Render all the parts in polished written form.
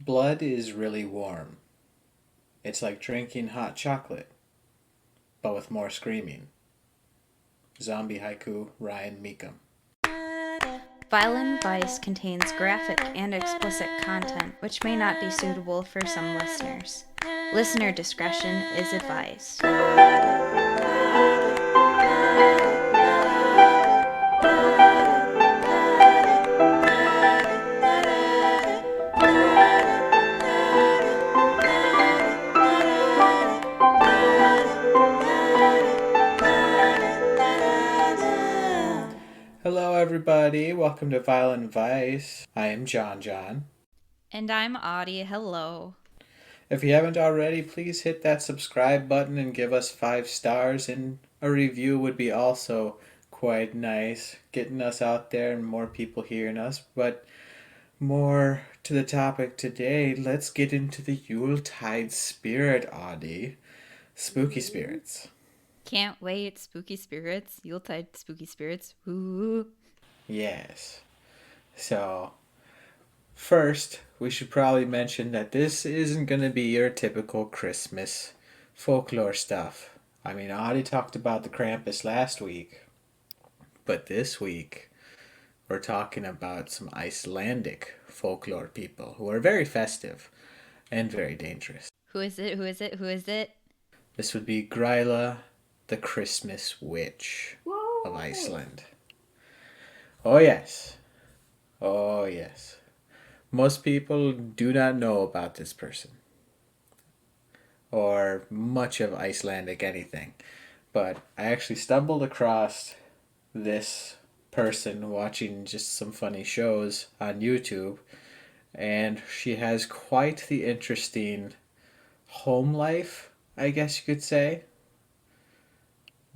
Blood is really warm. It's like drinking hot chocolate, but with more screaming. Zombie Haiku, Ryan Meekum. Violent Vice contains graphic and explicit content which may not be suitable for some listeners. Listener discretion is advised. Hello, everybody. Welcome to Violent Vice. I am John. And I'm Audi. Hello. If you haven't already, please hit that subscribe button and give us 5 stars, and a review would be also quite nice, getting us out there and more people hearing us. But more to the topic today, let's get into the Yuletide spirit, Audi. Spooky spirits. Can't wait. Spooky spirits. Yuletide spooky spirits. Ooh. Yes. So, first, we should probably mention that this isn't going to be your typical Christmas folklore stuff. I mean, I already talked about the Krampus last week, but this week we're talking about some Icelandic folklore people who are very festive and very dangerous. Who is it? Who is it? Who is it? This would be Gryla, the Christmas witch of Iceland. Oh, yes. Oh, yes. Most people do not know about this person or much of Icelandic anything. But I actually stumbled across this person watching just some funny shows on YouTube, and she has quite the interesting home life, I guess you could say.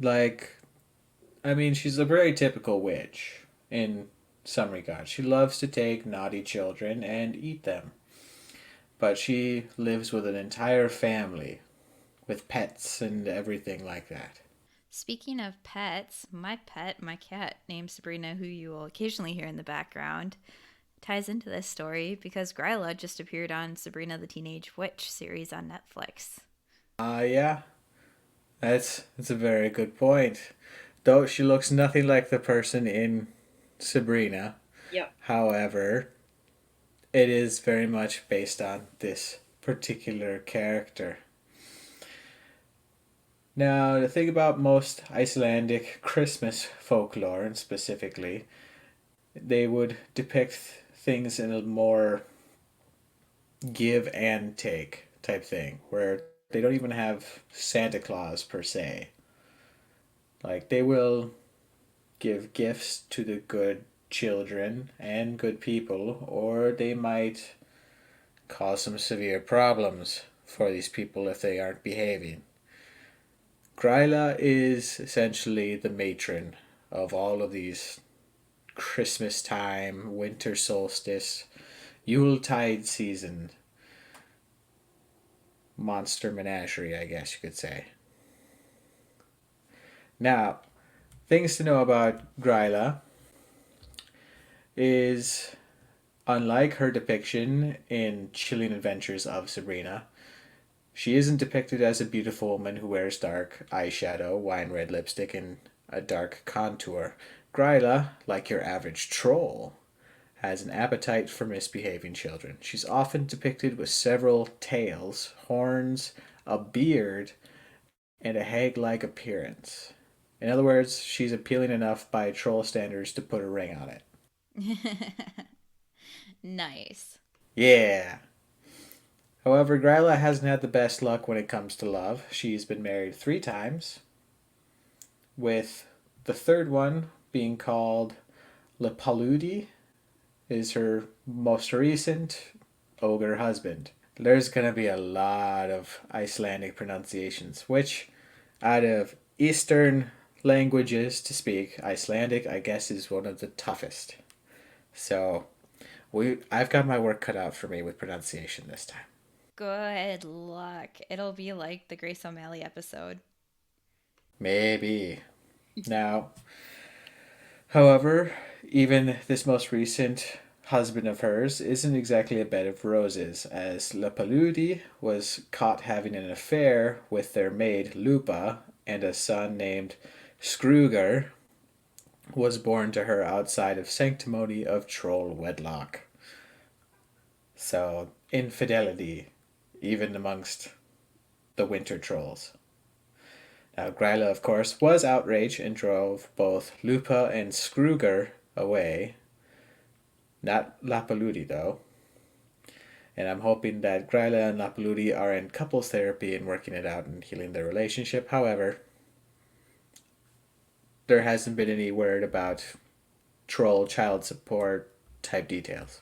Like, I mean, she's a very typical witch in some regards. She loves to take naughty children and eat them. But she lives with an entire family, with pets and everything like that. Speaking of pets, my pet, my cat named Sabrina, who you will occasionally hear in the background, ties into this story because Gryla just appeared on Sabrina the Teenage Witch series on Netflix. Yeah, that's a very good point. Though she looks nothing like the person in Sabrina. Yep. However, it is very much based on this particular character. Now, the thing about most Icelandic Christmas folklore, and specifically, they would depict things in a more give and take type thing, where they don't even have Santa Claus per se. Like, they will give gifts to the good children and good people, or they might cause some severe problems for these people if they aren't behaving. Gryla is essentially the matron of all of these Christmas time, winter solstice, Yuletide season monster menagerie, I guess you could say. Now, things to know about Gryla is, unlike her depiction in Chilling Adventures of Sabrina, she isn't depicted as a beautiful woman who wears dark eyeshadow, wine red lipstick, and a dark contour. Gryla, like your average troll, has an appetite for misbehaving children. She's often depicted with several tails, horns, a beard, and a hag like appearance. In other words, she's appealing enough by troll standards to put a ring on it. Nice. Yeah. However, Gryla hasn't had the best luck when it comes to love. She's been married 3 times, with the third one being called Lepaludi, is her most recent ogre husband. There's going to be a lot of Icelandic pronunciations, which, out of Eastern languages to speak, Icelandic, I guess, is one of the toughest. So, I've got my work cut out for me with pronunciation this time. Good luck. It'll be like the Grace O'Malley episode. Maybe. Now, however, even this most recent husband of hers isn't exactly a bed of roses, as Lapaludi was caught having an affair with their maid Lupa, and a son named Skruger was born to her outside of sanctimony of troll wedlock. So, infidelity, even amongst the winter trolls. Now, Gryla, of course, was outraged and drove both Lupa and Skruger away. Not Lapaludi, though. And I'm hoping that Gryla and Lapaludi are in couples therapy and working it out and healing their relationship. However, there hasn't been any word about troll child support type details.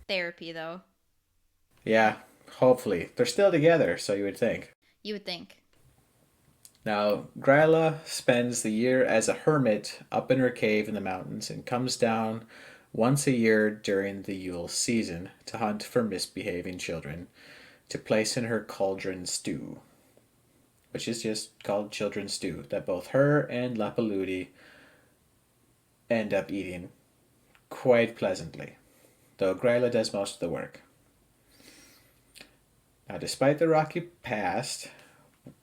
Therapy, though. Yeah, hopefully. They're still together, so you would think. You would think. Now, Gryla spends the year as a hermit up in her cave in the mountains and comes down once a year during the Yule season to hunt for misbehaving children to place in her cauldron stew, which is just called children stew, that both her and Lapaludi end up eating quite pleasantly, though Gryla does most of the work. Now, despite the rocky past,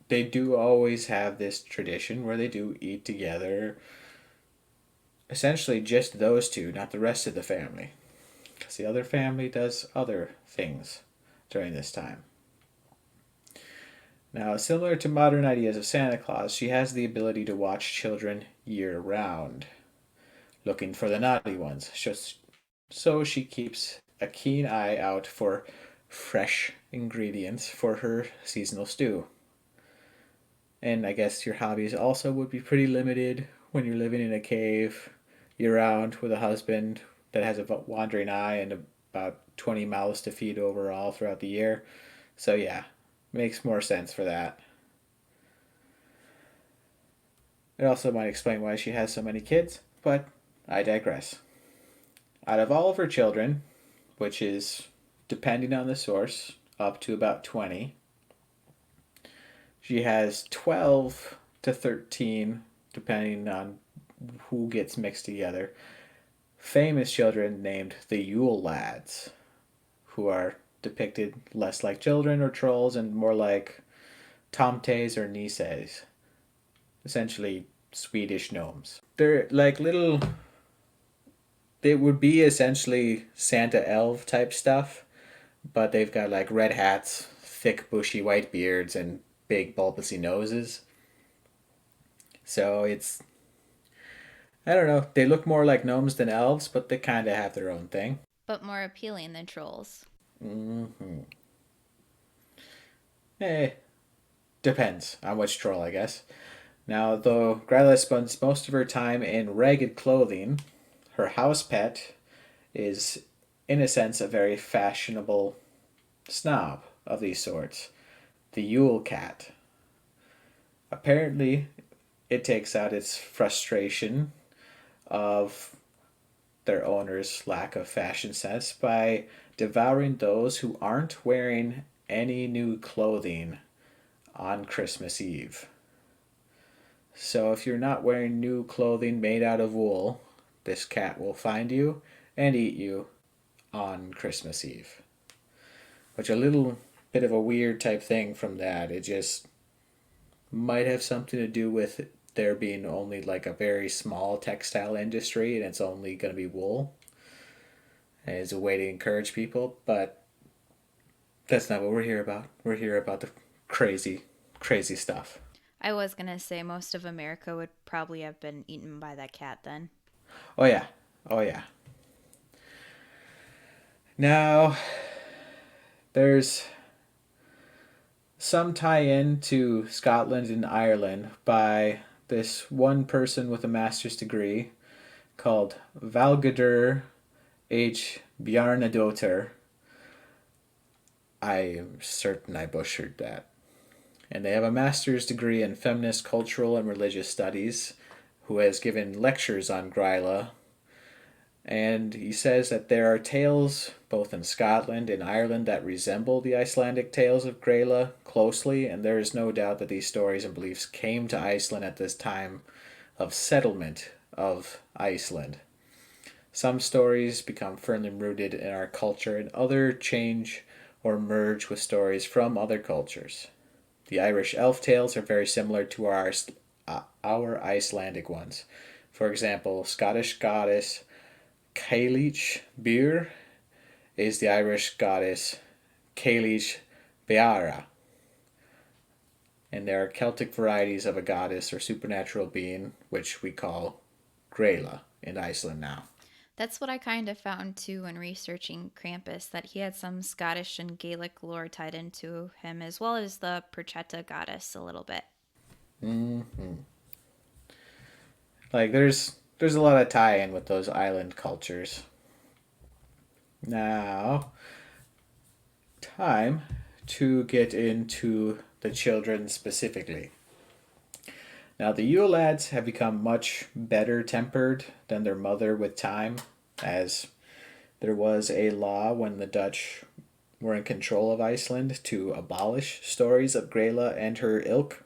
they do always have this tradition where they do eat together. Essentially, just those two, not the rest of the family. Because the other family does other things during this time. Now, similar to modern ideas of Santa Claus, she has the ability to watch children year round, looking for the naughty ones. So she keeps a keen eye out for fresh ingredients for her seasonal stew. And I guess your hobbies also would be pretty limited when you're living in a cave year round with a husband that has a wandering eye and about 20 mouths to feed overall throughout the year. So, yeah, makes more sense for that. It also might explain why she has so many kids, but I digress. Out of all of her children, which is, depending on the source, up to about 20, she has 12 to 13, depending on who gets mixed together, famous children named the Yule Lads, who are depicted less like children or trolls and more like tomtes or nises, essentially Swedish gnomes. They're like little. They would be essentially Santa elf type stuff, but they've got like red hats, thick bushy white beards, and big bulbousy noses. So it's, I don't know, they look more like gnomes than elves, but they kind of have their own thing. But more appealing than trolls. Mm-hmm. Eh, depends on which troll, I guess. Now, though Gryla spends most of her time in ragged clothing, her house pet is, in a sense, a very fashionable snob of these sorts, the Yule Cat. Apparently, it takes out its frustration of their owner's lack of fashion sense by devouring those who aren't wearing any new clothing on Christmas Eve. So if you're not wearing new clothing made out of wool, this cat will find you and eat you on Christmas Eve. Which a little bit of a weird type thing from that. It just might have something to do with there being only like a very small textile industry and it's only going to be wool. And it's a way to encourage people, but that's not what we're here about. We're here about the crazy, crazy stuff. I was going to say most of America would probably have been eaten by that cat then. Oh, yeah. Oh, yeah. Now, there's some tie-in to Scotland and Ireland by this one person with a master's degree called Valgadur H. Bjarnadottir. I am certain I butchered that. And they have a master's degree in feminist cultural and religious studies, who has given lectures on Gryla. And he says that there are tales both in Scotland and Ireland that resemble the Icelandic tales of Gryla closely, and there is no doubt that these stories and beliefs came to Iceland at this time of settlement of Iceland. Some stories become firmly rooted in our culture, and other change or merge with stories from other cultures. The Irish elf tales are very similar to our Icelandic ones. For example, Scottish goddess Cailleach Beer is the Irish goddess Cailleach Beara, and there are Celtic varieties of a goddess or supernatural being, which we call Gryla in Iceland now. That's what I kind of found too when researching Krampus, that he had some Scottish and Gaelic lore tied into him, as well as the Perchetta goddess a little bit. Hmm. Like there's a lot of tie-in with those island cultures. Now, time to get into the children specifically. Now, the Yule Lads have become much better tempered than their mother with time, as there was a law when the Dutch were in control of Iceland to abolish stories of Gryla and her ilk.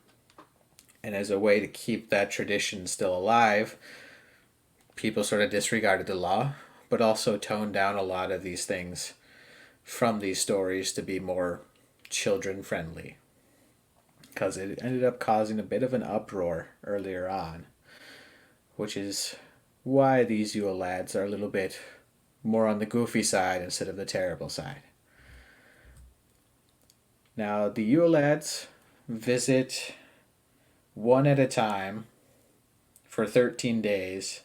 And as a way to keep that tradition still alive, people sort of disregarded the law, but also toned down a lot of these things from these stories to be more children friendly. Because it ended up causing a bit of an uproar earlier on, which is why these Yule Lads are a little bit more on the goofy side instead of the terrible side. Now, the Yule Lads visit one at a time for 13 days,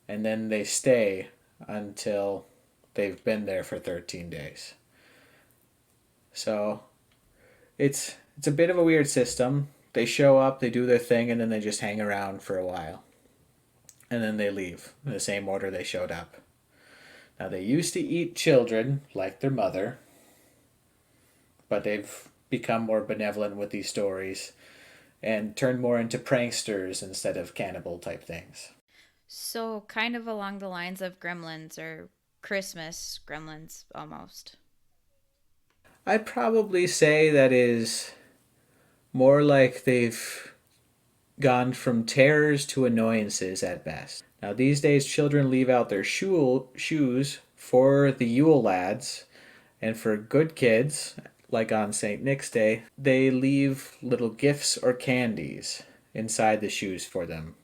and then they stay until they've been there for 13 days. So it's a bit of a weird system. They show up, they do their thing, and then they just hang around for a while. And then they leave in the same order they showed up. Now, they used to eat children like their mother, but they've become more benevolent with these stories and turned more into pranksters instead of cannibal type things. So, kind of along the lines of Gremlins or Christmas Gremlins almost. I'd probably say that is more like they've gone from terrors to annoyances at best. Now, these days, children leave out their shoes for the Yule Lads, and for good kids, like on St. Nick's Day, they leave little gifts or candies inside the shoes for them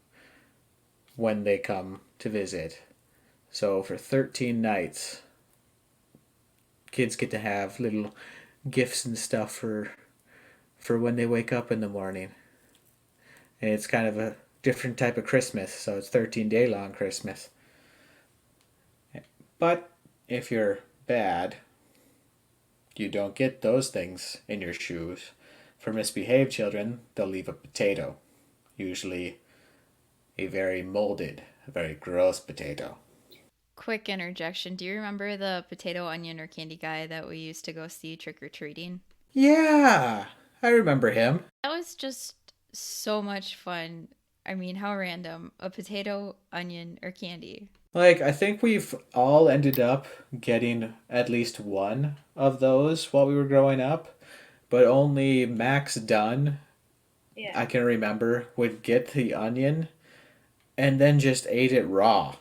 when they come to visit. So, for 13 nights, kids get to have little gifts and stuff for when they wake up in the morning. And it's kind of a different type of Christmas, so it's 13-day long Christmas. But if you're bad, you don't get those things in your shoes. For misbehaved children, they'll leave a potato, usually a very molded, a very gross potato. Quick interjection. Do you remember the potato, onion, or candy guy that we used to go see trick or treating? Yeah, I remember him. That was just so much fun. I mean, how random. A potato, onion, or candy. Like, I think we've all ended up getting at least one of those while we were growing up, but only Max Dunn, Yeah. I can remember, would get the onion and then just ate it raw.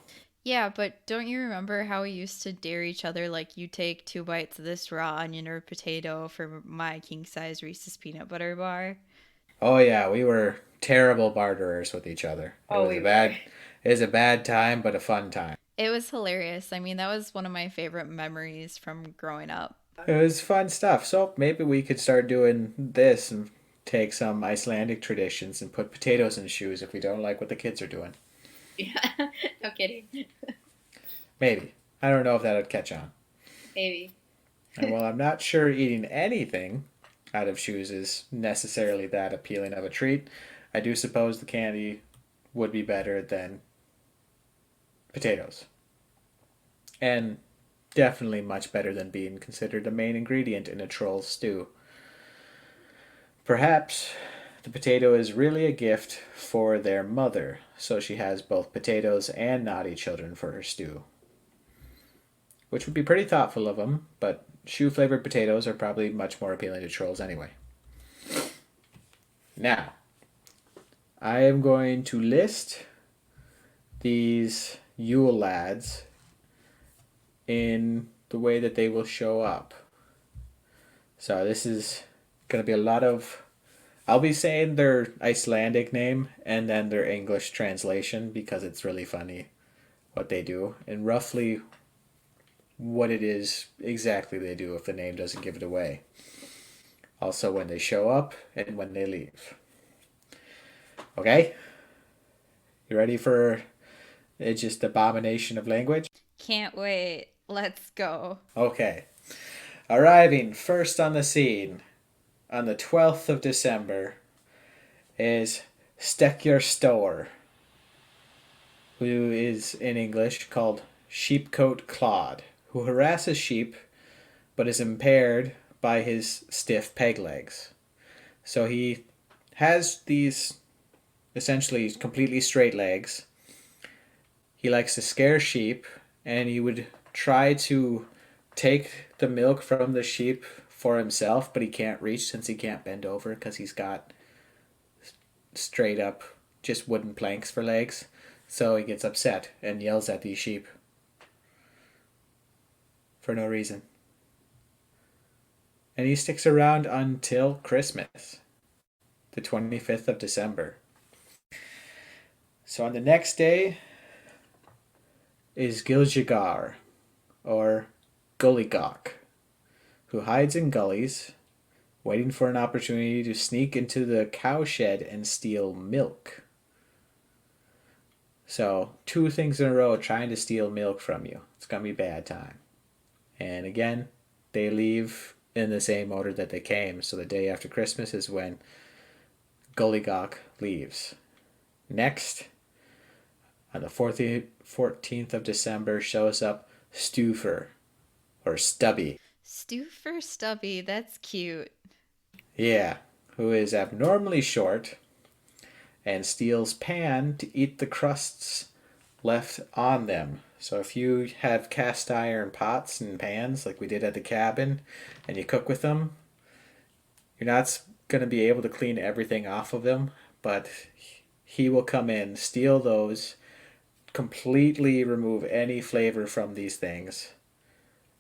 Yeah, but don't you remember how we used to dare each other, like, you take 2 bites of this raw onion or potato for my king size Reese's peanut butter bar? Oh yeah, we were terrible barterers with each other. Oh, we were. It was a bad time, but a fun time. It was hilarious. I mean, that was one of my favorite memories from growing up. It was fun stuff. So maybe we could start doing this and take some Icelandic traditions and put potatoes in shoes if we don't like what the kids are doing. Yeah, no kidding. Maybe. I don't know if that would catch on. Maybe. And while I'm not sure eating anything out of shoes is necessarily that appealing of a treat, I do suppose the candy would be better than potatoes. And definitely much better than being considered a main ingredient in a troll stew. Perhaps the potato is really a gift for their mother, so she has both potatoes and naughty children for her stew. Which would be pretty thoughtful of them, but shoe flavored potatoes are probably much more appealing to trolls anyway. Now, I am going to list these Yule Lads in the way that they will show up. So this is going to be a lot of. I'll be saying their Icelandic name and then their English translation because it's really funny what they do and roughly what it is exactly they do if the name doesn't give it away. Also, when they show up and when they leave. Okay? You ready for it's just abomination of language? Can't wait. Let's go. Okay. Arriving first on the scene on the 12th of December is Skirgamer, who is in English called Sheepcoat Clod, who harasses sheep but is impaired by his stiff peg legs. So he has these essentially completely straight legs. He likes to scare sheep, and he would try to take the milk from the sheep for himself, but he can't reach since he can't bend over because he's got straight up just wooden planks for legs. So he gets upset and yells at these sheep for no reason. And he sticks around until Christmas, the 25th of December. So on the next day is Giljagar, or Gullygawk, who hides in gullies, waiting for an opportunity to sneak into the cowshed and steal milk. So, 2 things in a row trying to steal milk from you. It's going to be a bad time. And again, they leave in the same order that they came. So the day after Christmas is when Gullygawk leaves. Next, on the 14th of December, shows up Stuffer, or Stubby. Stuffer Stubby, that's cute. Yeah, who is abnormally short and steals pan to eat the crusts left on them. So if you have cast iron pots and pans like we did at the cabin and you cook with them, you're not going to be able to clean everything off of them, but he will come in, steal those, completely remove any flavor from these things,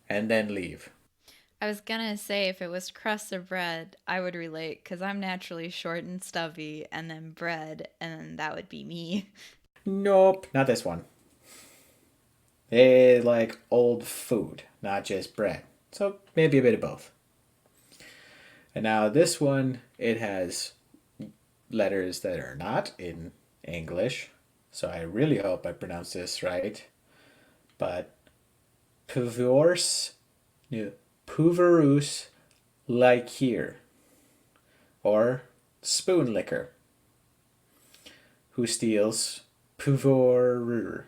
and then leave. I was gonna say if it was crust or bread, I would relate because I'm naturally short and stubby, and then bread, and then that would be me. Nope, not this one. They like old food, not just bread. So maybe a bit of both. And now this one, it has letters that are not in English. So I really hope I pronounce this right. But Puvors, Puverus like here, or spoon licker, who steals Puvorur.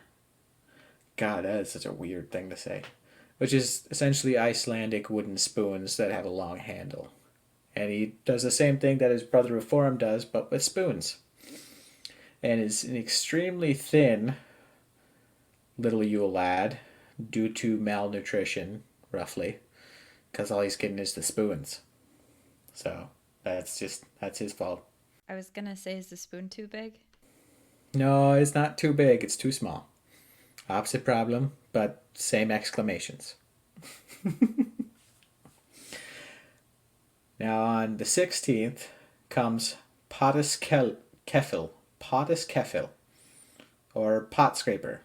God, that is such a weird thing to say. Which is essentially Icelandic wooden spoons that have a long handle. And he does the same thing that his brother before him does, but with spoons. And is an extremely thin little Yule lad due to malnutrition, roughly, because all he's getting is the spoons. So that's his fault. I was gonna say, is the spoon too big? No, it's not too big, it's too small. Opposite problem, but same exclamations. Now on the 16th comes Keffel, or pot scraper,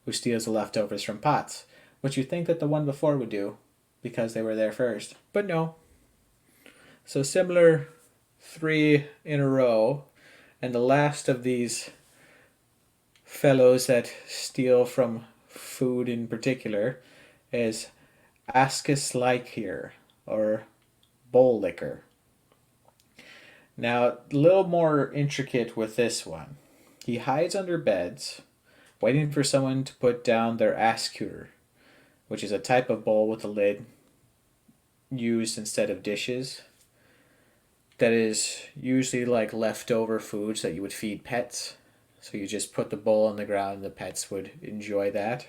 who steals the leftovers from pots, which you'd think that the one before would do, because they were there first, but no. So similar 3 in a row, and the last of these fellows that steal from food in particular is Ascus Lycir, or bowl liquor. Now, a little more intricate with this one. He hides under beds, waiting for someone to put down their askur, which is a type of bowl with a lid used instead of dishes. That is usually like leftover foods that you would feed pets. So you just put the bowl on the ground and the pets would enjoy that.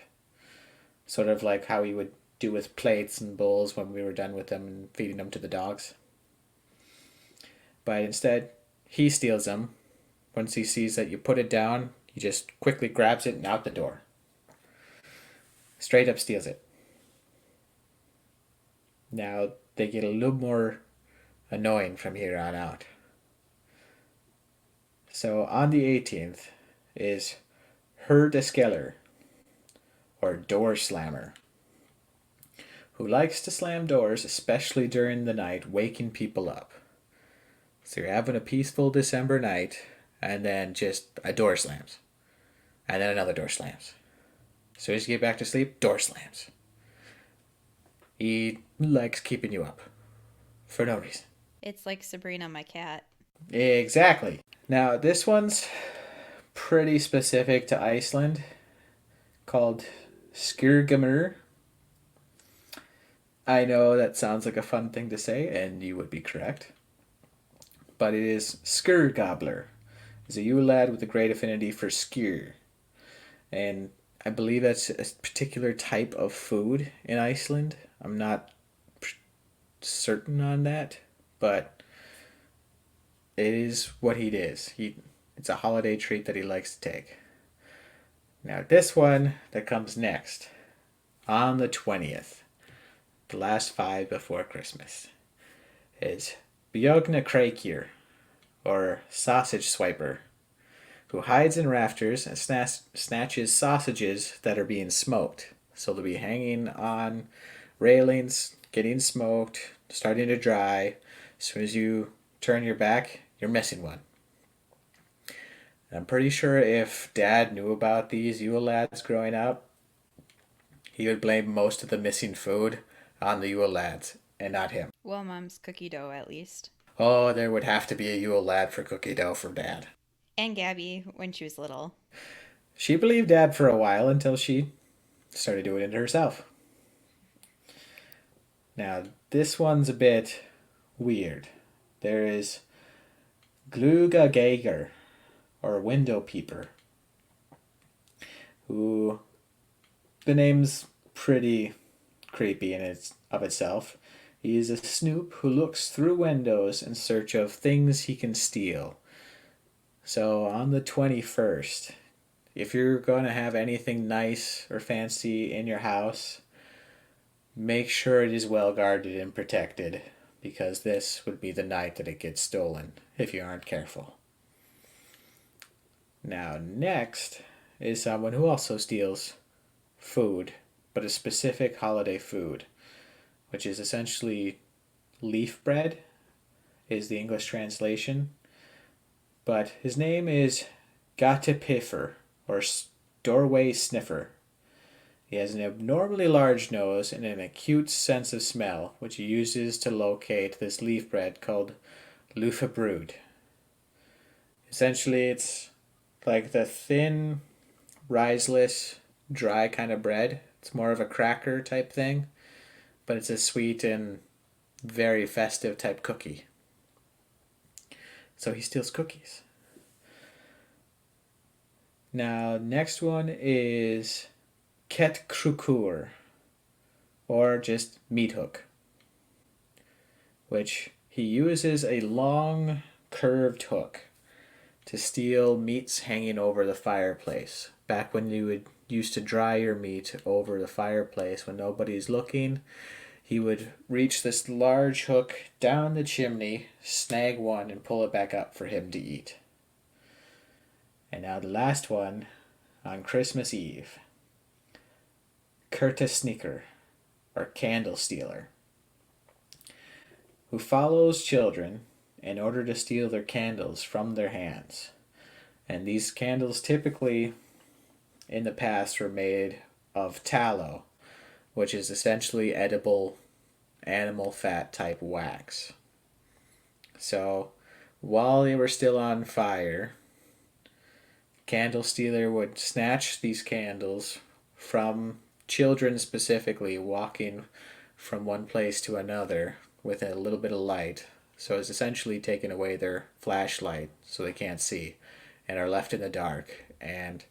Sort of like how we would do with plates and bowls when we were done with them and feeding them to the dogs. But instead, he steals them. Once he sees that you put it down, he just quickly grabs it and out the door. Straight up steals it. Now, they get a little more annoying from here on out. So, on the 18th is Skirgamer, or Door Slammer, who likes to slam doors, especially during the night, waking people up. So you're having a peaceful December night, and then just a door slams. And then another door slams. As soon as you get back to sleep, door slams. He likes keeping you up. For no reason. It's like Sabrina, my cat. Exactly. Now, this one's pretty specific to Iceland, called Skirgamer. I know that sounds like a fun thing to say, and you would be correct. But it is Skirgabler. He's a Yule lad with a great affinity for skyr. And I believe that's a particular type of food in Iceland. I'm not certain on that, but it is what he is. It's a holiday treat that he likes to take. Now, this one that comes next, on the 20th, the last 5 before Christmas, is Bjogna Krakir, or Sausage Swiper, who hides in rafters and snatches sausages that are being smoked. So they'll be hanging on railings, getting smoked, starting to dry. As soon as you turn your back, you're missing one. I'm pretty sure if Dad knew about these Yule Lads growing up, he would blame most of the missing food on the Yule Lads and not him. Well, Mom's cookie dough, at least. Oh, there would have to be a Yule Lad for cookie dough from Dad. And Gabby, when she was little. She believed Dad for a while until she started doing it herself. Now, this one's a bit weird. There is Gluga Geiger, or Window Peeper, who the name's pretty creepy in itself. He is a snoop who looks through windows in search of things he can steal. So on the 21st, if you're going to have anything nice or fancy in your house, make sure it is well guarded and protected, because this would be the night that it gets stolen if you aren't careful. Now, next is someone who also steals food, but a specific holiday food, which is essentially leaf bread, is the English translation. But his name is Gatepiffer, or Doorway Sniffer. He has an abnormally large nose and an acute sense of smell, which he uses to locate this leaf bread called Lufabrud. Essentially, it's like the thin, riseless, dry kind of bread. It's more of a cracker type thing, but it's a sweet and very festive type cookie. So he steals cookies. Now, next one is Ket Krukur, or just Meat Hook, which he uses a long, curved hook to steal meats hanging over the fireplace. Back when you used to dry your meat over the fireplace when nobody's looking, he would reach this large hook down the chimney, snag one, and pull it back up for him to eat. And now the last one, on Christmas Eve, Curtis Sneaker, or Candlestealer, who follows children in order to steal their candles from their hands. And these candles typically, in the past, were made of tallow, which is essentially edible animal fat type wax. So, while they were still on fire, Candlestealer would snatch these candles from children, specifically walking from one place to another with a little bit of light. So it's essentially taking away their flashlight so they can't see and are left in the dark, and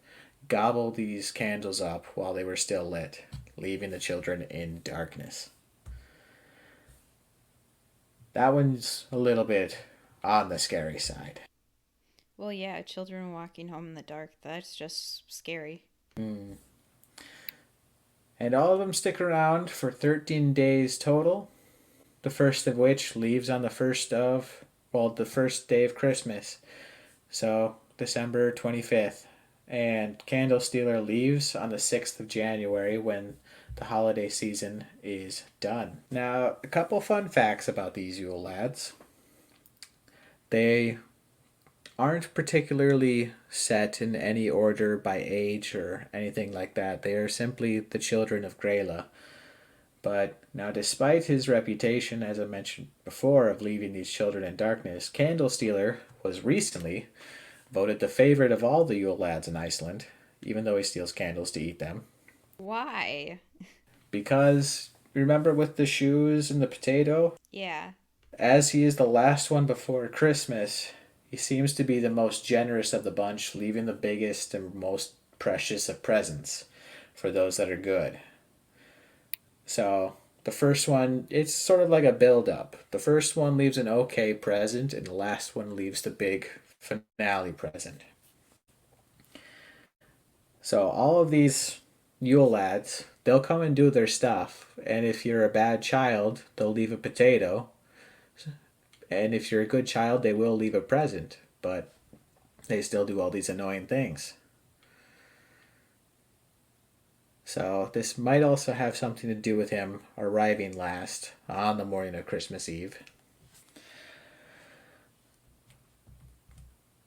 gobble these candles up while they were still lit, leaving the children in darkness. That one's a little bit on the scary side. Well, yeah, children walking home in the dark, that's just scary. Mm. And all of them stick around for 13 days total, the first of which leaves on the first day of Christmas. So, December 25th. And Candlestealer leaves on the 6th of January when the holiday season is done. Now, a couple fun facts about these Yule Lads. They aren't particularly set in any order by age or anything like that. They are simply the children of Gryla. But now, despite his reputation, as I mentioned before, of leaving these children in darkness, Candlestealer was recently voted the favorite of all the Yule Lads in Iceland, even though he steals candles to eat them. Why? Because, remember with the shoes and the potato? Yeah. As he is the last one before Christmas, he seems to be the most generous of the bunch, leaving the biggest and most precious of presents for those that are good. So, the first one, it's sort of like a build up. The first one leaves an okay present, and the last one leaves the big finale present. So, all of these Yule Lads, they'll come and do their stuff, and if you're a bad child, they'll leave a potato, and if you're a good child, they will leave a present, but they still do all these annoying things. So this might also have something to do with him arriving last on the morning of Christmas Eve.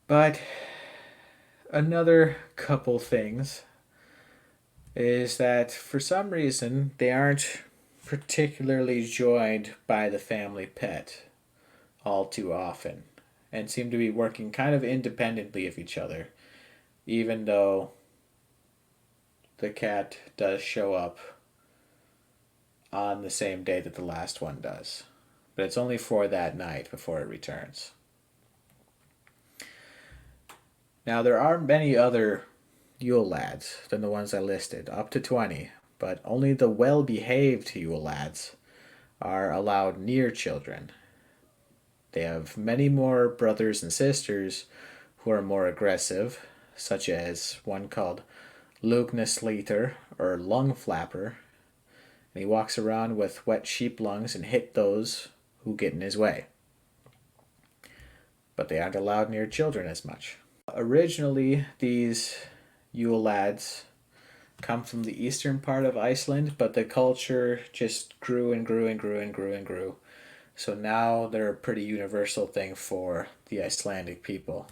But another couple things is that for some reason they aren't particularly joined by the family pet all too often and seem to be working kind of independently of each other, even though the cat does show up on the same day that the last one does. But it's only for that night before it returns. Now, there are many other Yule Lads than the ones I listed, up to 20, but only the well behaved Yule Lads are allowed near children. They have many more brothers and sisters who are more aggressive, such as one called Lugnasliter or Lung Flapper, and he walks around with wet sheep lungs and hit those who get in his way. But they aren't allowed near children as much. Originally, these Yule Lads come from the eastern part of Iceland, but the culture just grew and grew and grew and grew and grew. So now they're a pretty universal thing for the Icelandic people.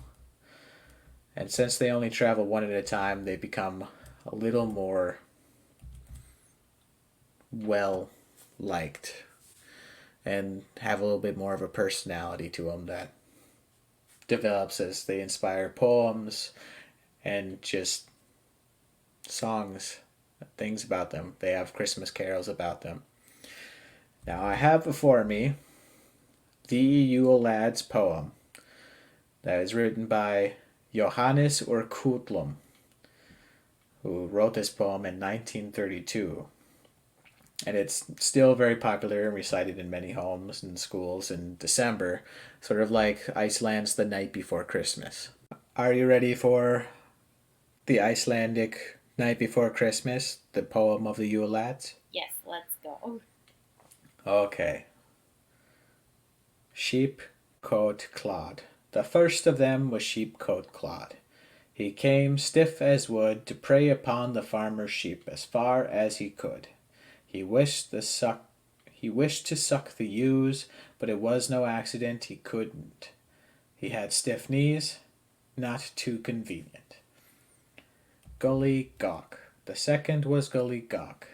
And since they only travel one at a time, they become a little more well liked and have a little bit more of a personality to them that develops as they inspire poems and just songs, things about them. They have Christmas carols about them. Now I have before me the Yule Lads poem that is written by Johannes Úr Kutlum, who wrote this poem in 1932. And it's still very popular and recited in many homes and schools in December, sort of like Iceland's The Night Before Christmas. Are you ready for the Icelandic Night Before Christmas, the poem of the Yule Lads? Yes, let's go. Okay. Sheep Coat Clod. The first of them was Sheep Coat Clod. He came stiff as wood to prey upon the farmer's sheep as far as he could. He wished to suck the ewes, but it was no accident, he couldn't. He had stiff knees, not too convenient. Gully Gawk. The second was Gully Gawk.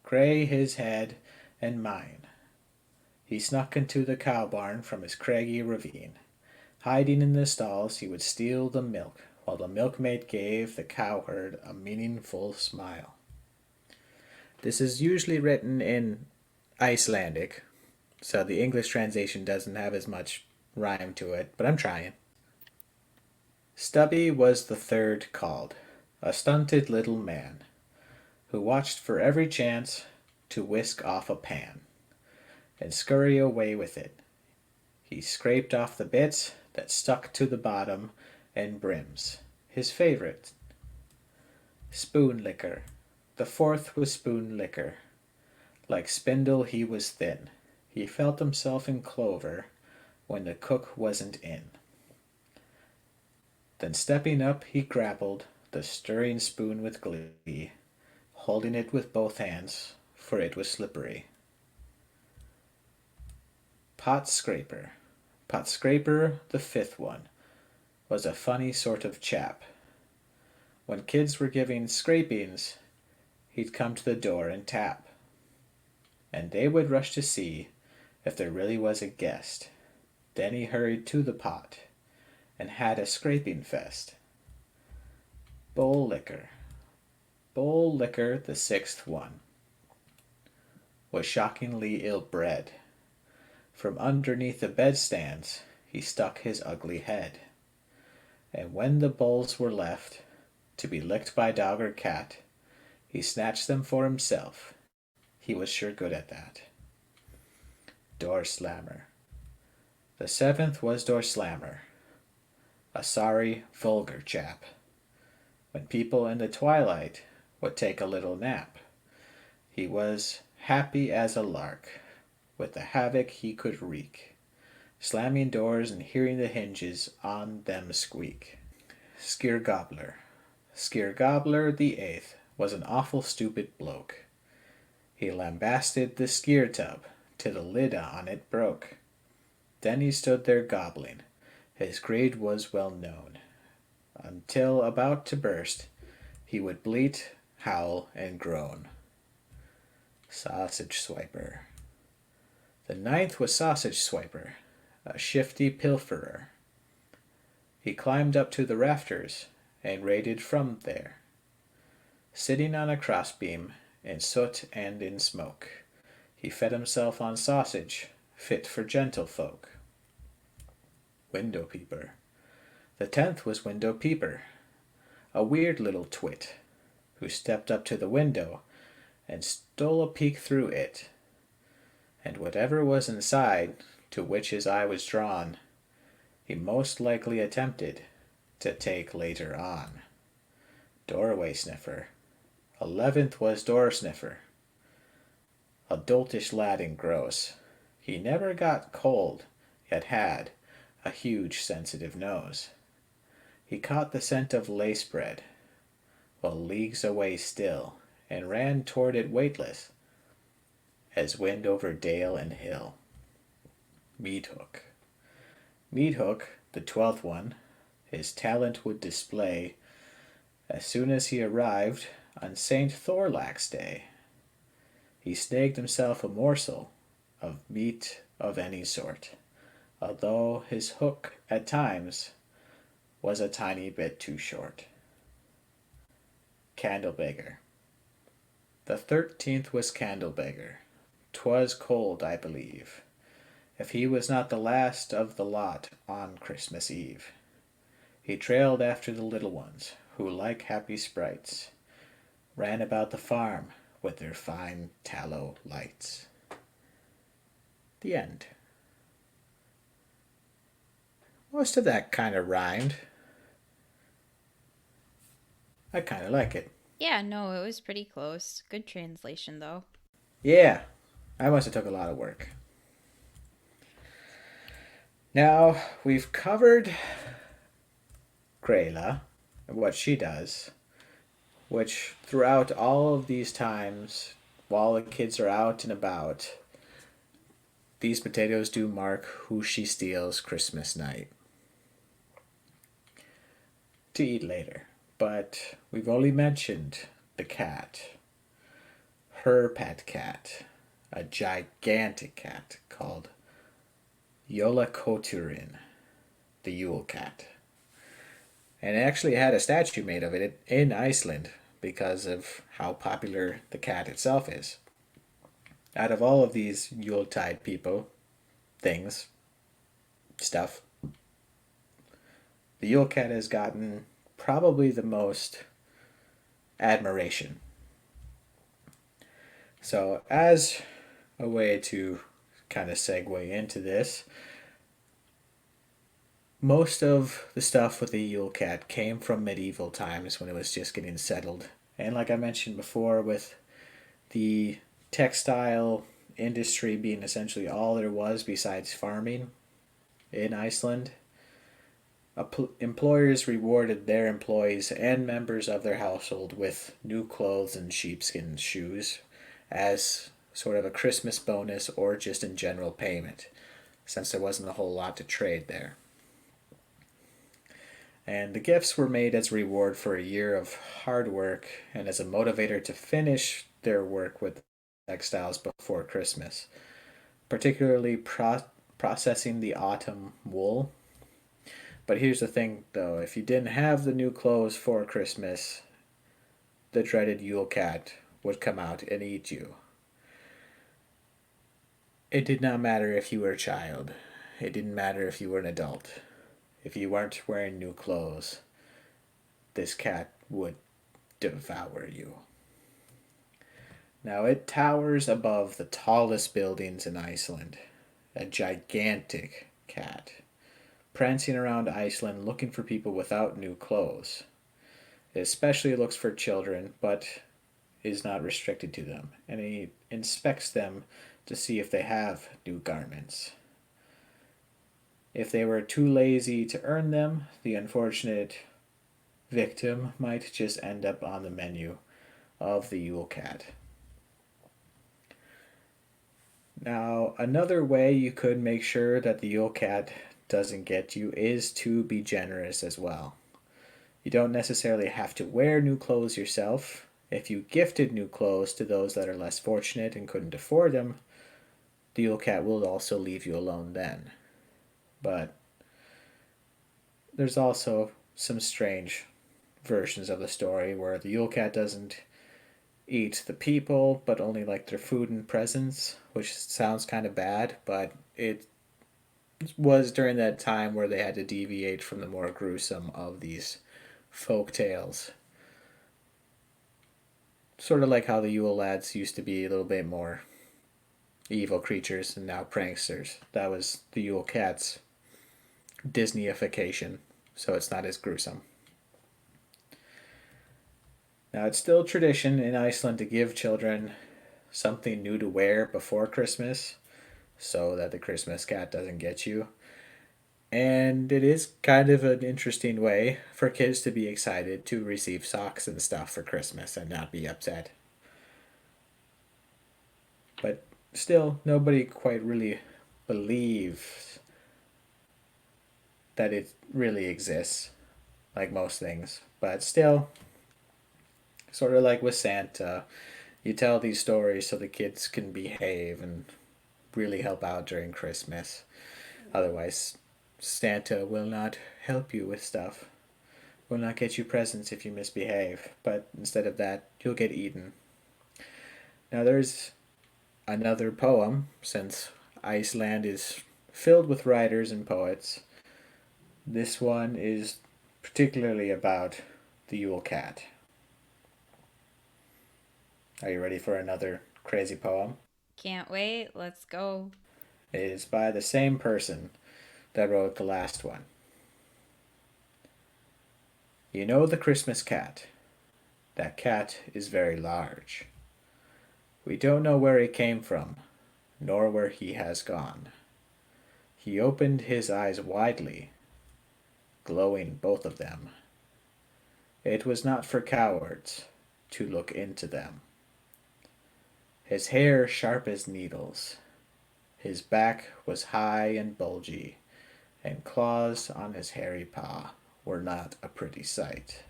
Grey his head and mine. He snuck into the cow barn from his craggy ravine. Hiding in the stalls, he would steal the milk, while the milkmaid gave the cowherd a meaningful smile. This is usually written in Icelandic, so the English translation doesn't have as much rhyme to it, but I'm trying. Stubby was the third called, a stunted little man, who watched for every chance to whisk off a pan, and scurry away with it. He scraped off the bits that stuck to the bottom and brims. His favorite, spoon liquor. The fourth was Spoon Licker. Like spindle he was thin. He felt himself in clover when the cook wasn't in. Then stepping up he grappled the stirring spoon with glee, holding it with both hands, for it was slippery. Pot Scraper. Pot Scraper, the fifth one, was a funny sort of chap. When kids were giving scrapings, he'd come to the door and tap, and they would rush to see if there really was a guest. Then he hurried to the pot and had a scraping fest. Bowl Licker. Bowl Licker, the sixth one, was shockingly ill-bred. From underneath the bedstands he stuck his ugly head, and when the bowls were left to be licked by dog or cat, he snatched them for himself. He was sure good at that. Door Slammer. The seventh was Door Slammer, a sorry, vulgar chap. When people in the twilight would take a little nap, he was happy as a lark with the havoc he could wreak, slamming doors and hearing the hinges on them squeak. Skirgamer. Skirgamer the eighth was an awful stupid bloke. He lambasted the skyr tub till the lid on it broke. Then he stood there gobbling. His grade was well known. Until about to burst, he would bleat, howl, and groan. Sausage Swiper. The ninth was Sausage Swiper, a shifty pilferer. He climbed up to the rafters and raided from there. Sitting on a crossbeam, in soot and in smoke, he fed himself on sausage, fit for gentlefolk. Window Peeper. The 10th was Window Peeper, a weird little twit, who stepped up to the window and stole a peek through it, and whatever was inside to which his eye was drawn, he most likely attempted to take later on. Doorway Sniffer. 11th was Door Sniffer, a doltish lad and gross. He never got cold, yet had a huge sensitive nose. He caught the scent of lace bread, while leagues away still, and ran toward it weightless as wind over dale and hill. Meathook. Meathook, the 12th one, his talent would display as soon as he arrived on St. Thorlack's Day. He snagged himself a morsel of meat of any sort, although his hook at times was a tiny bit too short. Candlebagger. The 13th was Candlebagger. 'Twas cold, I believe, if he was not the last of the lot on Christmas Eve. He trailed after the little ones, who, like happy sprites, ran about the farm with their fine tallow lights. The end. Most of that kind of rhymed. I kind of like it. Yeah, no, it was pretty close. Good translation, though. Yeah, I must have took a lot of work. Now, we've covered Gryla and what she does, which throughout all of these times, while the kids are out and about, these potatoes do mark who she steals Christmas night to eat later. But we've only mentioned the cat, her pet cat, a gigantic cat called Yule Cat, the Yule Cat. And it actually had a statue made of it in Iceland because of how popular the cat itself is. Out of all of these Yuletide people, things, stuff, the Yule Cat has gotten probably the most admiration. So, as a way to kind of segue into this, most of the stuff with the Yule Cat came from medieval times when it was just getting settled And like I mentioned before, with the textile industry being essentially all there was besides farming in Iceland, employers rewarded their employees and members of their household with new clothes and sheepskin shoes as sort of a Christmas bonus or just in general payment, since there wasn't a whole lot to trade there. And the gifts were made as a reward for a year of hard work and as a motivator to finish their work with textiles before Christmas, particularly processing the autumn wool. But here's the thing though, if you didn't have the new clothes for Christmas, the dreaded Yule Cat would come out and eat you. It did not matter if you were a child. It didn't matter if you were an adult. If you weren't wearing new clothes, this cat would devour you. Now it towers above the tallest buildings in Iceland, a gigantic cat, prancing around Iceland looking for people without new clothes. It especially looks for children, but is not restricted to them, and he inspects them to see if they have new garments. If they were too lazy to earn them, the unfortunate victim might just end up on the menu of the Yule Cat. Now, another way you could make sure that the Yule Cat doesn't get you is to be generous as well. You don't necessarily have to wear new clothes yourself. If you gifted new clothes to those that are less fortunate and couldn't afford them, the Yule Cat will also leave you alone then. But there's also some strange versions of the story where the Yule Cat doesn't eat the people, but only like their food and presents, which sounds kind of bad, but it was during that time where they had to deviate from the more gruesome of these folk tales. Sort of like how the Yule Lads used to be a little bit more evil creatures and now pranksters. That was the Yule Cat's Disneyification, so it's not as gruesome. Now, it's still tradition in Iceland to give children something new to wear before Christmas so that the Christmas cat doesn't get you. And it is kind of an interesting way for kids to be excited to receive socks and stuff for Christmas and not be upset. But still, nobody quite really believes that it really exists, like most things. But still, sort of like with Santa, you tell these stories so the kids can behave and really help out during Christmas. Otherwise, Santa will not help you with stuff, will not get you presents if you misbehave, but instead of that, you'll get eaten. Now, there's another poem, since Iceland is filled with writers and poets. This one is particularly about the Yule Cat. Are you ready for another crazy poem? Can't wait. Let's go. It is by the same person that wrote the last one. You know the Christmas cat. That cat is very large. We don't know where he came from, nor where he has gone. He opened his eyes widely, glowing both of them. It was not for cowards to look into them. His hair sharp as needles. His back was high and bulgy, and claws on his hairy paw were not a pretty sight.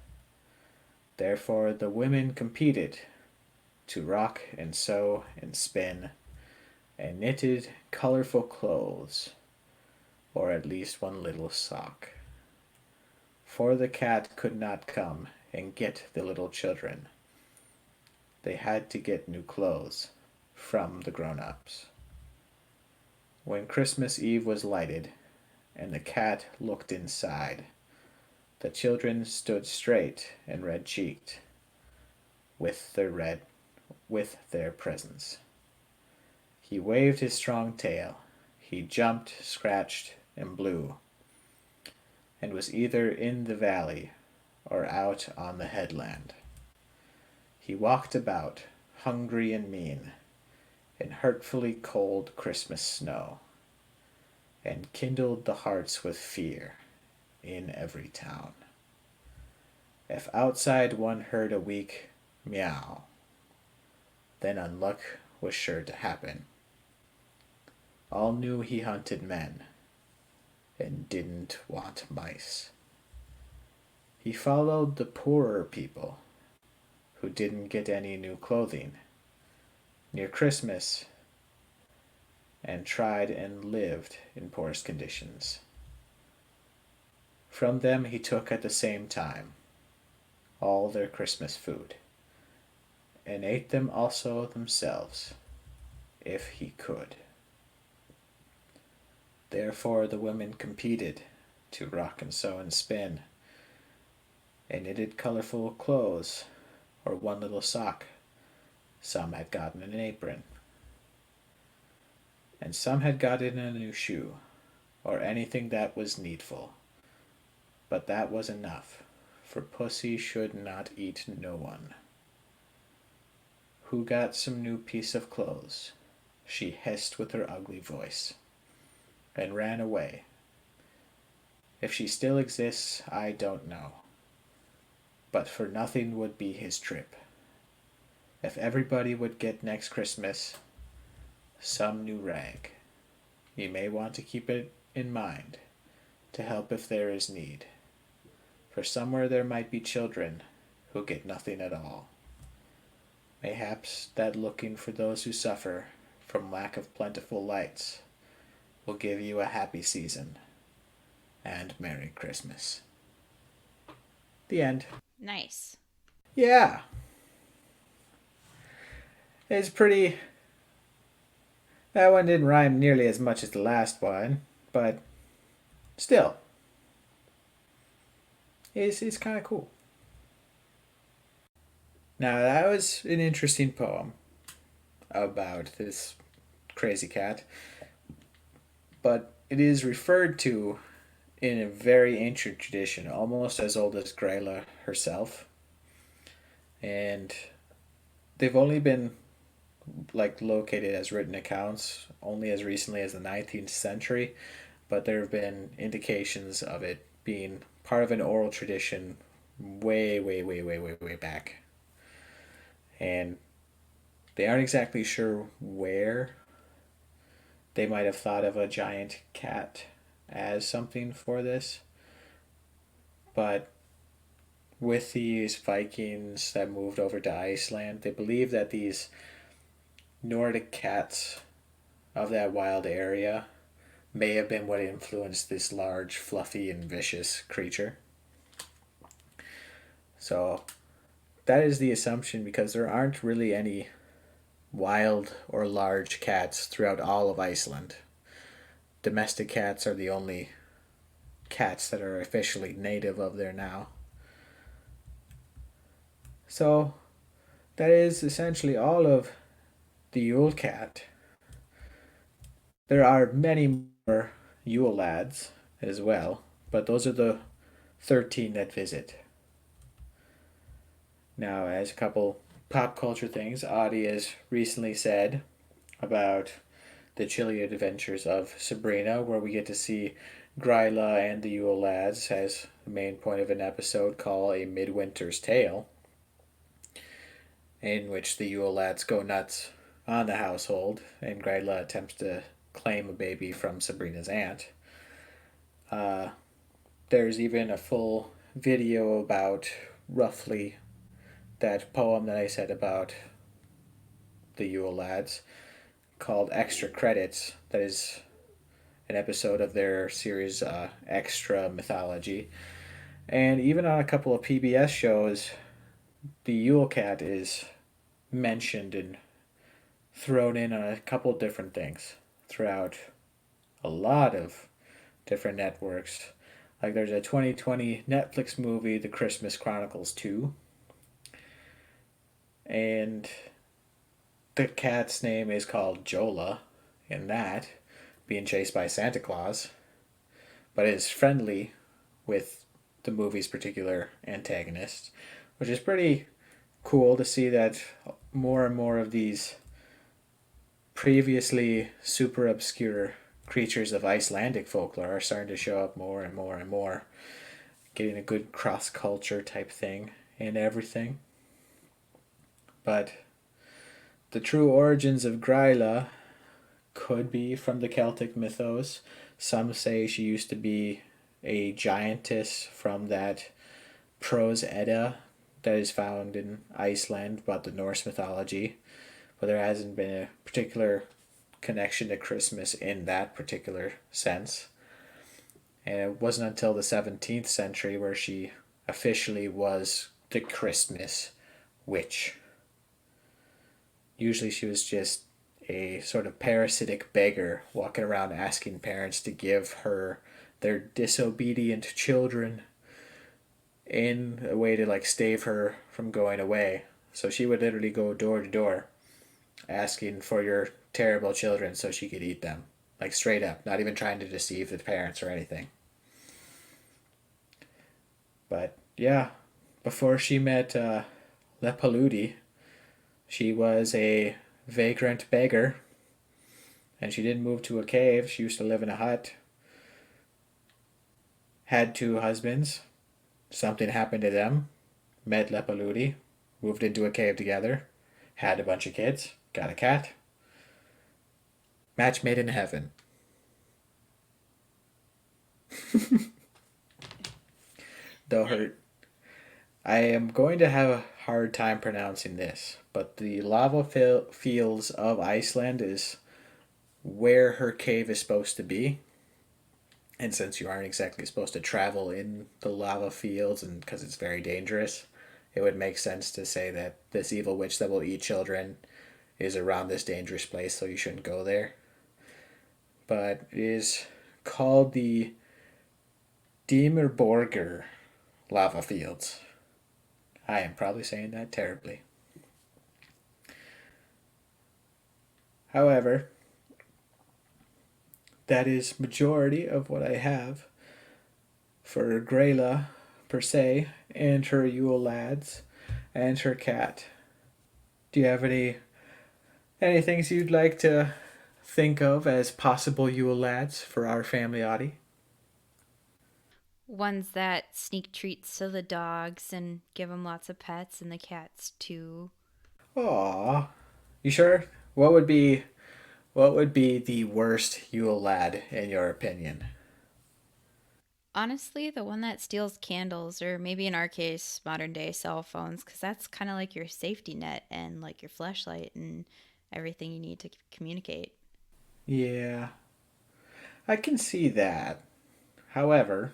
Therefore the women competed to rock and sew and spin, and knitted colorful clothes, or at least one little sock. For the cat could not come and get the little children. They had to get new clothes from the grown-ups. When Christmas Eve was lighted, and the cat looked inside, the children stood straight and red-cheeked with their presents. He waved his strong tail. He jumped, scratched, and blew, and was either in the valley or out on the headland. He walked about, hungry and mean, in hurtfully cold Christmas snow, and kindled the hearts with fear in every town. If outside one heard a weak meow, then unluck was sure to happen. All knew he hunted men, and didn't want mice. He followed the poorer people, who didn't get any new clothing, near Christmas, and tried and lived in poorest conditions. From them he took at the same time all their Christmas food, and ate them also themselves, if he could. Therefore the women competed to rock and sew and spin, and knitted colorful clothes, or one little sock. Some had gotten an apron, and some had gotten a new shoe, or anything that was needful. But that was enough, for pussy should not eat no one. Who got some new piece of clothes, she hissed with her ugly voice, and ran away. If she still exists, I don't know, but for nothing would be his trip. If everybody would get next Christmas some new rag, you may want to keep it in mind to help if there is need, for somewhere there might be children who get nothing at all. Mayhaps that looking for those who suffer from lack of plentiful lights will give you a happy season and Merry Christmas. The end. Nice. Yeah. It's pretty. That one didn't rhyme nearly as much as the last one, but still, it's kind of cool. Now, that was an interesting poem about this crazy cat, but it is referred to in a very ancient tradition, almost as old as Gryla herself. And they've only been located as written accounts only as recently as the 19th century, but there have been indications of it being part of an oral tradition way back. And they aren't exactly sure where they might have thought of a giant cat as something for this, but with these Vikings that moved over to Iceland, they believe that these Nordic cats of that wild area may have been what influenced this large, fluffy, and vicious creature. So that is the assumption, because there aren't really any wild or large cats throughout all of Iceland. Domestic cats are the only cats that are officially native of there now. So that is essentially all of the Yule Cat. There are many more Yule Lads as well, but those are the 13 that visit. Now, as a couple pop culture things, Audi has recently said about the chilly adventures of Sabrina, where we get to see Gryla and the Yule Lads as the main point of an episode called A Midwinter's Tale, in which the Yule Lads go nuts on the household, and Gryla attempts to claim a baby from Sabrina's aunt. There's even a full video about roughly that poem that I said about the Yule Lads called Extra Credits. That is an episode of their series Extra Mythology. And even on a couple of PBS shows, the Yule Cat is mentioned and thrown in on a couple different things throughout a lot of different networks. Like there's a 2020 Netflix movie, The Christmas Chronicles 2. And the cat's name is called Jola in that, being chased by Santa Claus, but is friendly with the movie's particular antagonist, which is pretty cool to see that more and more of these previously super obscure creatures of Icelandic folklore are starting to show up more and more and more, getting a good cross culture type thing and everything. But the true origins of Gryla could be from the Celtic mythos. Some say she used to be a giantess from that prose Edda that is found in Iceland about the Norse mythology, but there hasn't been a particular connection to Christmas in that particular sense. And it wasn't until the 17th century where she officially was the Christmas witch. Usually she was just a sort of parasitic beggar walking around asking parents to give her their disobedient children in a way to like stave her from going away. So she would literally go door to door asking for your terrible children so she could eat them. Like straight up, not even trying to deceive the parents or anything. But yeah, before she met Lepaludi, she was a vagrant beggar, and she didn't move to a cave. She used to live in a hut. Had two husbands. Something happened to them. Met Lepaludi. Moved into a cave together. Had a bunch of kids. Got a cat. Match made in heaven. Though her, I am going to have a hard time pronouncing this, but the lava fields of Iceland is where her cave is supposed to be. And since you aren't exactly supposed to travel in the lava fields, and because it's very dangerous, it would make sense to say that this evil witch that will eat children is around this dangerous place, so you shouldn't go there. But it is called the Dimmerborger lava fields. I am probably saying that terribly. However, that is majority of what I have for Gryla per se, and her Yule Lads, and her cat. Do you have any things you'd like to think of as possible Yule Lads for our family, Audi? Ones that sneak treats to the dogs and give them lots of pets, and the cats too. Aw, you sure? What would be the worst Yule Lad in your opinion? Honestly, the one that steals candles, or maybe in our case, modern day cell phones, because that's kind of like your safety net and like your flashlight and everything you need to communicate. Yeah, I can see that. However,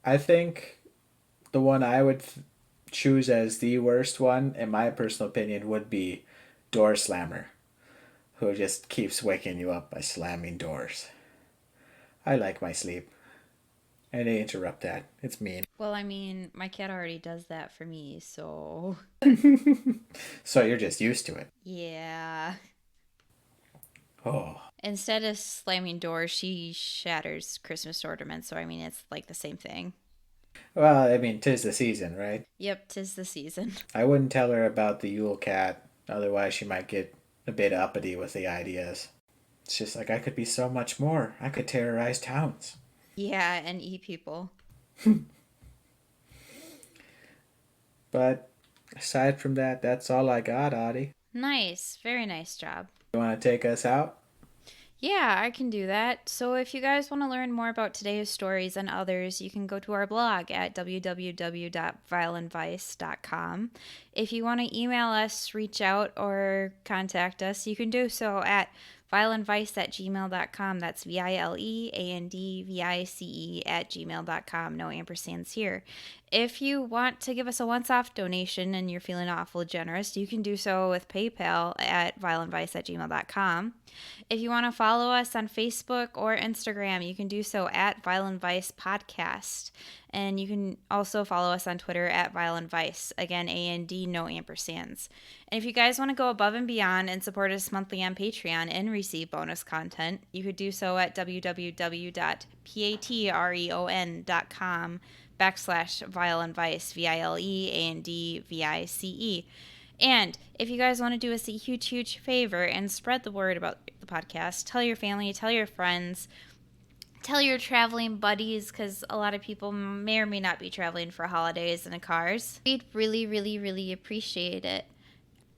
I think the one I would choose as the worst one, in my personal opinion, would be Door Slammer, who just keeps waking you up by slamming doors. I like my sleep, and they interrupt that. It's mean. Well, I mean, my cat already does that for me, so So you're just used to it. yeah. Oh. Instead of slamming doors, she shatters Christmas ornaments, so I mean, it's like the same thing. Well, I mean, 'tis the season, right? Yep, 'tis the season. I wouldn't tell her about the Yule Cat, otherwise she might get a bit uppity with the ideas. It's just like I could be so much more. I could terrorize towns. Yeah, and eat people. But aside from that, that's all I got, Audie. Nice, very nice job. You want to take us out? Yeah, I can do that. So, if you guys want to learn more about today's stories and others, you can go to our blog at www.violandvice.com. If you want to email us, reach out, or contact us, you can do so at vileandvice@gmail.com. That's VILEANDVICE at gmail.com. No ampersands here. If you want to give us a once-off donation and you're feeling awful generous, you can do so with PayPal at vileandvice@gmail.com. If you want to follow us on Facebook or Instagram, you can do so at Violent Vice Podcast. And you can also follow us on Twitter at Violent Vice. Again, AND, no ampersands. And if you guys want to go above and beyond and support us monthly on Patreon and receive bonus content, you could do so at www.patreon.com /Vile and Vice, VILEANDVICE. And if you guys want to do us a huge, huge favor and spread the word about the podcast, tell your family, tell your friends, tell your traveling buddies, because a lot of people may or may not be traveling for holidays in cars. We'd really, really, really appreciate it,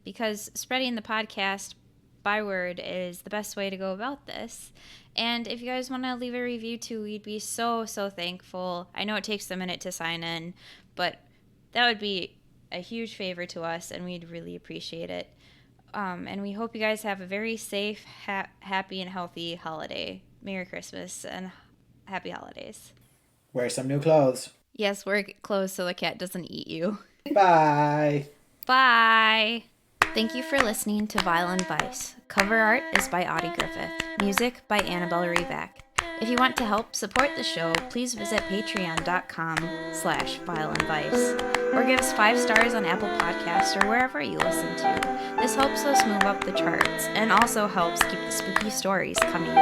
because spreading the podcast by word is the best way to go about this. And if you guys want to leave a review too, we'd be so, so thankful. I know it takes a minute to sign in, but that would be a huge favor to us, and we'd really appreciate it. And we hope you guys have a very safe, happy, and healthy holiday. Merry Christmas and happy holidays. Wear some new clothes. Yes, wear clothes so the cat doesn't eat you. Bye. Bye. Thank you for listening to Vile and Vice. Cover art is by Audi Griffith. Music by Annabelle Reback. If you want to help support the show, please visit patreon.com/vileandvice or give us 5 stars on Apple Podcasts or wherever you listen to. This helps us move up the charts and also helps keep the spooky stories coming.